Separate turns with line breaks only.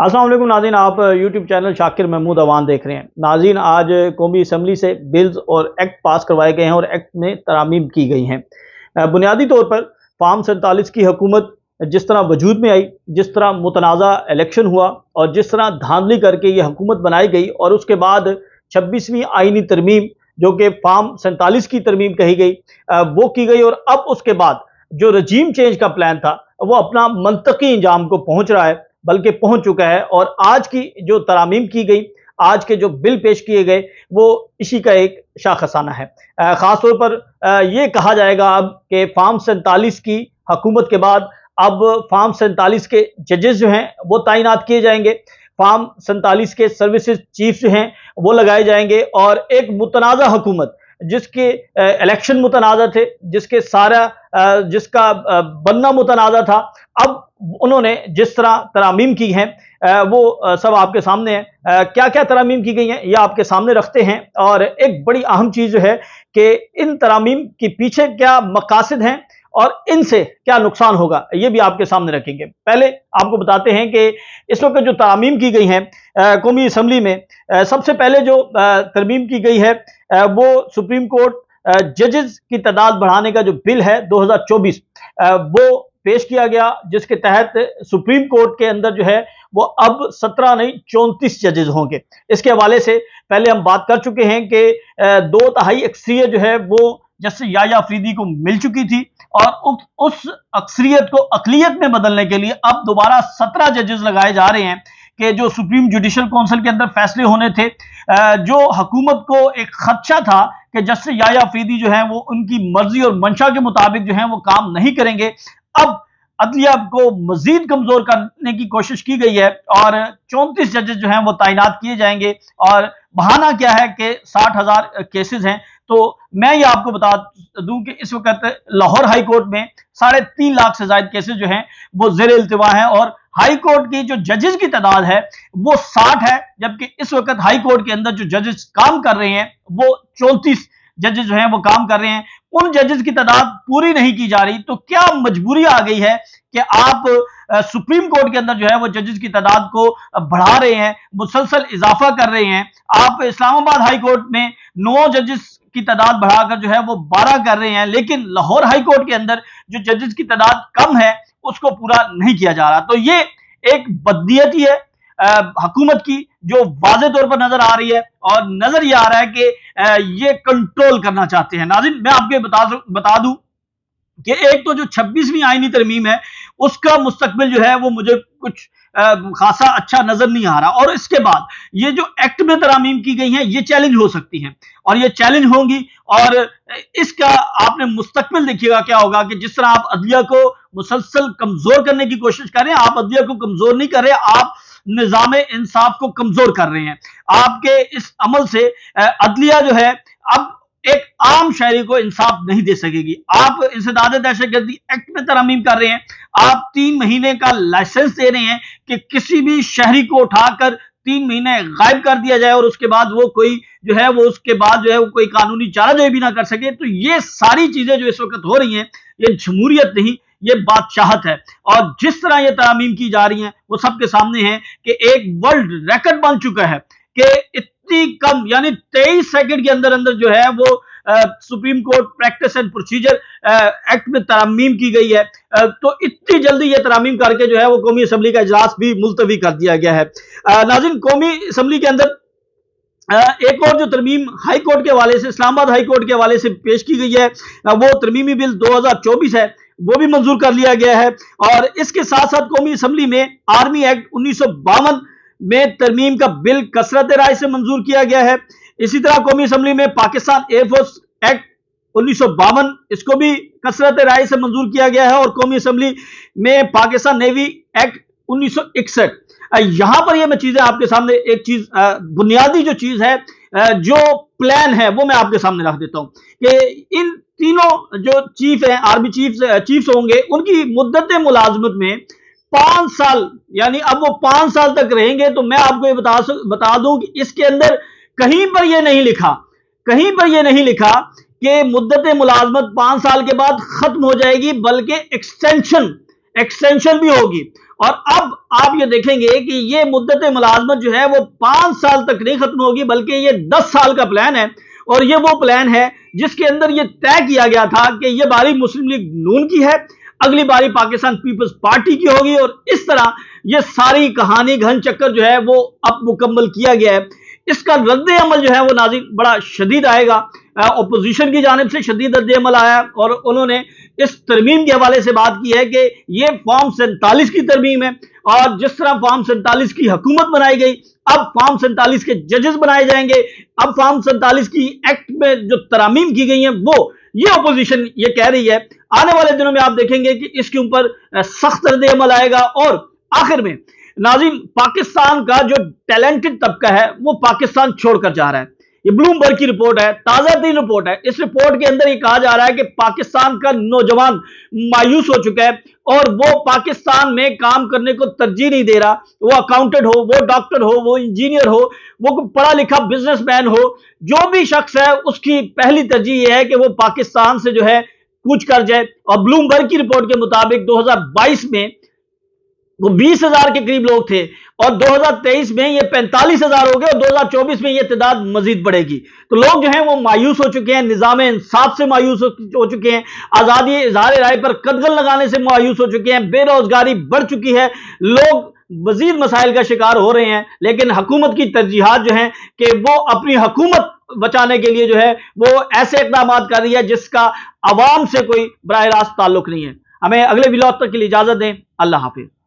अस्सलाम वालेकुम नाज़रीन, आप यूट्यूब चैनल शाकिर महमूद अवान देख रहे हैं। नाज़रीन, आज कौमी असम्बली से बिल्स और एक्ट पास करवाए गए हैं और एक्ट में तरामीम की गई हैं। बुनियादी तौर पर फार्म 47 की हुकूमत जिस तरह वजूद में आई, जिस तरह मुतनाज़ा इलेक्शन हुआ और जिस तरह धांधली करके ये हुकूमत बनाई गई और उसके बाद 26वीं आइनी तरमीम जो कि फार्म 47 की तरमीम कही गई वो की गई और अब उसके बाद जो रजीम चेंज का प्लान था वो अपना मंतकी इंजाम को पहुंच रहा है, बल्कि पहुंच चुका है। और आज की जो तरामीम की गई, आज के जो बिल पेश किए गए, वो इसी का एक शाखसाना है। ख़ास तौर पर ये कहा जाएगा अब कि फार्म 47 की हुकूमत के बाद अब फार्म 47 के जजेस जो हैं वो तैनात किए जाएंगे, फार्म 47 के सर्विसेज चीफ जो हैं वो लगाए जाएंगे और एक मुतनाज़ा हुकूमत जिसके इलेक्शन मुतनाज़ा थे, जिसका बनना मुतनाज़ा था, अब उन्होंने जिस तरह तरामीम की हैं वो सब आपके सामने है। क्या क्या तरामीम की गई हैं ये आपके सामने रखते हैं और एक बड़ी अहम चीज़ जो है कि इन तरामीम के पीछे क्या मकासद हैं और इनसे क्या नुकसान होगा ये भी आपके सामने रखेंगे। पहले आपको बताते हैं कि इस वक्त जो तरामीम की गई हैं कौमी असम्बली में, सबसे पहले जो तरमीम की गई है वो सुप्रीम कोर्ट जजेस की तादाद बढ़ाने का जो बिल है 2024 वो पेश किया गया, जिसके तहत सुप्रीम कोर्ट के अंदर जो है वो अब 17 नहीं 34 जजेस होंगे। इसके हवाले से पहले हम बात कर चुके हैं कि 2/3 अक्सरियत जो है वो जस्टिस याह्या अफरीदी को मिल चुकी थी और उस अक्सरियत को अकलियत में बदलने के लिए अब दोबारा 17 जजेस लगाए जा रहे हैं कि जो सुप्रीम जुडिशल काउंसिल के अंदर फैसले होने थे। जो हुकूमत को एक खदशा था कि जस्टिस याह्या अफरीदी जो है वो उनकी मर्जी और मंशा के मुताबिक जो है वो काम नहीं करेंगे, अब अदलिया को मजीद कमजोर करने की कोशिश की गई है और 34 जजेस जो हैं वो तैनात किए जाएंगे। और बहाना क्या है कि 60,000 केसेस हैं। तो मैं ये आपको बता दूं कि इस वक्त लाहौर हाई कोर्ट में 3.5 लाख से ज्यादा केसेस जो हैं वो जेर इल्तिवा हैं और हाई कोर्ट की जो जजेस की तादाद है वो 60 है, जबकि इस वक्त हाई कोर्ट के अंदर जो जजेस काम कर रहे हैं वो 34 जजेस जो हैं वो काम कर रहे हैं। उन जजेस की तादाद पूरी नहीं की जा रही, तो क्या मजबूरी आ गई है कि आप सुप्रीम कोर्ट के अंदर जो है वो जजेस की तादाद को बढ़ा रहे हैं, मुसलसल इजाफा कर रहे हैं। आप इस्लामाबाद हाई कोर्ट में 9 जजेस की तादाद बढ़ाकर जो है वो 12 कर रहे हैं, लेकिन लाहौर हाई कोर्ट के अंदर जो जजेस की तादाद कम है उसको पूरा नहीं किया जा रहा। तो ये एक बदनीयती है हुकूमत की जो वाज़े तौर पर नजर आ रही है और नजर ये आ रहा है कि ये कंट्रोल करना चाहते हैं। नाज़रीन, मैं आपको बता दूं कि एक तो जो 26वीं आईनी तरमीम है उसका मुस्तकबिल जो है वो मुझे कुछ खासा अच्छा नजर नहीं आ रहा, और इसके बाद ये जो एक्ट में तरामीम की गई हैं ये चैलेंज हो सकती हैं और ये चैलेंज होंगी और इसका आपने मुस्तकबिल देखिएगा क्या होगा कि जिस तरह आप अदलिया को मुसलसल कमजोर करने की कोशिश कर रहे हैं, आप अदलिया को कमजोर नहीं कर रहे, आप निजाम इंसाफ को कमजोर कर रहे हैं। आपके इस अमल से अदलिया जो है अब एक आम शहरी को इंसाफ नहीं दे सकेगी। आप इंसदाद दहशतगर्दी एक्ट में तरमीम कर रहे हैं, आप 3 महीने का लाइसेंस दे रहे हैं कि किसी भी शहरी को उठाकर 3 महीने गायब कर दिया जाए और उसके बाद वो कोई जो है वो उसके बाद जो है वो कोई कानूनी चाराजोई भी ना कर सके। तो ये सारी चीजें जो इस वक्त हो रही हैं ये जमहूरियत नहीं, ये बादशाहत है। और जिस तरह ये तरामीम की जा रही हैं वो सबके सामने है कि एक वर्ल्ड रिकॉर्ड बन चुका है कि इतनी कम यानी 23 सेकंड के अंदर अंदर जो है वो supreme court practice and procedure act में तरामीम की गई है। तो इतनी जल्दी ये तरामीम करके जो है वो कौमी असम्बली का इजलास भी मुलतवी कर दिया गया है। नाज़रीन, कौमी असम्बली के अंदर एक और जो तरमीम हाई कोर्ट के हवाले से, इस्लामाबाद हाई कोर्ट के हवाले से पेश की गई है वो तरमीमी बिल 2024 है, वो भी मंजूर कर लिया गया है। और इसके साथ साथ कौमी असम्बली में आर्मी एक्ट 1952 में तरमीम का बिल कसरत राय से मंजूर किया गया है। इसी तरह कौमी असम्बली में पाकिस्तान एयरफोर्स एक्ट 1952 इसको भी कसरत राय से मंजूर किया गया है और कौमी असम्बली में पाकिस्तान नेवी एक्ट 1961। यहां पर ये मैं चीजें आपके सामने एक चीज बुनियादी जो चीज है जो प्लान है वो मैं आपके सामने रख देता हूं कि इन तीनों जो चीफ हैं, आर्मी चीफ्स होंगे, उनकी मुद्दत मुलाजमत में 5 साल, यानी अब वो 5 साल तक रहेंगे। तो मैं आपको ये बता दूं कि इसके अंदर कहीं पर ये नहीं लिखा कि मुद्दत मुलाजमत 5 साल के बाद खत्म हो जाएगी, बल्कि एक्सटेंशन भी होगी। اور اب آپ یہ دیکھیں گے کہ یہ مدت ملازمت جو ہے وہ 5 سال تک نہیں ختم ہوگی بلکہ یہ 10 سال کا پلان ہے، اور یہ وہ پلان ہے جس کے اندر یہ طے کیا گیا تھا کہ یہ باری مسلم لیگ نون کی ہے، اگلی باری پاکستان پیپلز پارٹی کی ہوگی، اور اس طرح یہ ساری کہانی گھن چکر جو ہے وہ اب مکمل کیا گیا ہے۔ اس کا رد عمل جو ہے وہ ناظرین بڑا شدید آئے گا، اپوزیشن کی جانب سے شدید رد عمل آیا، اور انہوں نے اس ترمیم کے حوالے سے بات کی ہے کہ یہ فارم 47 کی ترمیم ہے، اور جس طرح فارم 47 کی حکومت بنائی گئی، اب فارم 47 کے ججز بنائے جائیں گے، اب فارم 47 کی ایکٹ میں جو ترامیم کی گئی ہیں وہ یہ اپوزیشن یہ کہہ رہی ہے۔ آنے والے دنوں میں آپ دیکھیں گے کہ اس کے اوپر سخت رد عمل آئے گا، اور آخر میں ناظرین پاکستان کا جو ٹیلنٹڈ طبقہ ہے وہ پاکستان چھوڑ کر جا رہا ہے۔ یہ بلومبرگ کی رپورٹ ہے، تازہ ترین رپورٹ ہے۔ اس رپورٹ کے اندر یہ کہا جا رہا ہے کہ پاکستان کا نوجوان مایوس ہو چکا ہے، اور وہ پاکستان میں کام کرنے کو ترجیح نہیں دے رہا، وہ اکاؤنٹنٹ ہو، وہ ڈاکٹر ہو، وہ انجینئر ہو، وہ پڑھا لکھا بزنس مین ہو، جو بھی شخص ہے اس کی پہلی ترجیح یہ ہے کہ وہ پاکستان سے جو ہے کوچ کر جائے۔ اور بلومبرگ کی رپورٹ کے مطابق 2022 میں وہ 20,000 کے قریب لوگ تھے، اور 2023 میں یہ 45,000 ہو گئے، اور 2024 میں یہ تعداد مزید بڑھے گی۔ تو لوگ جو ہیں وہ مایوس ہو چکے ہیں، نظام انصاف سے مایوس ہو چکے ہیں، آزادی اظہار رائے پر قدغن لگانے سے مایوس ہو چکے ہیں، بے روزگاری بڑھ چکی ہے، لوگ مزید مسائل کا شکار ہو رہے ہیں، لیکن حکومت کی ترجیحات جو ہیں کہ وہ اپنی حکومت بچانے کے لیے جو ہے وہ ایسے اقدامات کر رہی ہے جس کا عوام سے کوئی براہ راست تعلق نہیں ہے۔ ہمیں اگلے ولاگ تک کے لیے اجازت دیں۔ اللہ حافظ۔